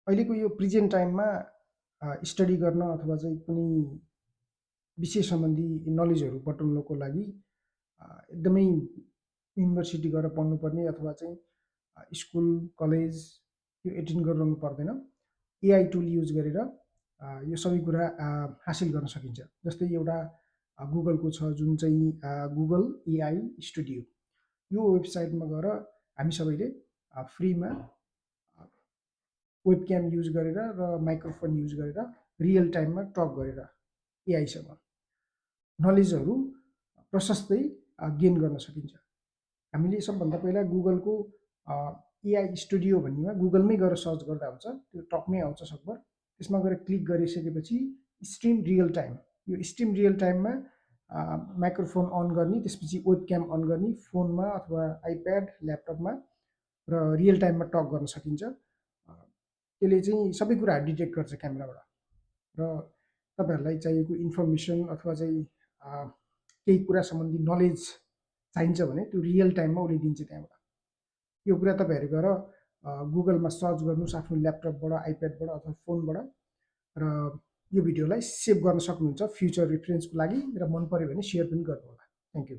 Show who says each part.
Speaker 1: अहिलेको यो प्रेजेन्ट टाइममा स्टडी गर्न अथवा चाहिँ कुनै विषय सम्बन्धी नलेजहरू बटुल्नको लागि एकदमै युनिभर्सिटी गएर पढ्नुपर्ने अथवा चाहिँ स्कुल कलेज यो एटेन्ड गरिरहनु पर्दैन। एआई टुल युज गरेर यो सबै कुरा हासिल गर्न सकिन्छ। जस्तै एउटा गुगलको छ जुन चाहिँ गुगल एआई स्टुडियो, यो वेबसाइटमा गएर हामी सबैले फ्रीमा वेबक्याम युज गरेर र माइक्रोफोन युज गरेर रियल टाइममा टक गरेर एआईसँग नलेजहरू प्रशस्तै गेन गर्न सकिन्छ। हामीले सबभन्दा पहिला गुगलको एआई स्टुडियो भन्नेमा गुगलमै गएर सर्च गर्दा हुन्छ, त्यो टपमै आउँछ सकभर। त्यसमा गएर क्लिक गरिसकेपछि स्ट्रिम रियल टाइम, यो स्ट्रिम रियल टाइममा माइक्रोफोन अन गर्ने, त्यसपछि वेबक्याम अन गर्ने फोनमा अथवा आइप्याड ल्यापटपमा र रियल टाइममा टक गर्न सकिन्छ। त्यसले चाहिँ सबै कुरा डिटेक्ट गर्छ क्यामेराबाट र तपाईहरुलाई चाहिएको इन्फर्मेसन अथवा चाहिँ केही कुरा सम्बन्धी नलेज चाहिन्छ भने त्यो रियल टाइममा उसले दिन्छ त्यहाँबाट। यो कुरा तपाईहरु गएर गुगलमा सर्च गर्नुस् आफ्नो ल्यापटपबाट, आइप्याडबाट अथवा फोनबाट र यो भिडियोलाई सेभ गर्न सक्नुहुन्छ फ्युचर रेफरेन्सको लागि र मन पर्यो भने शेयर पनि गर्नु होला। Thank you.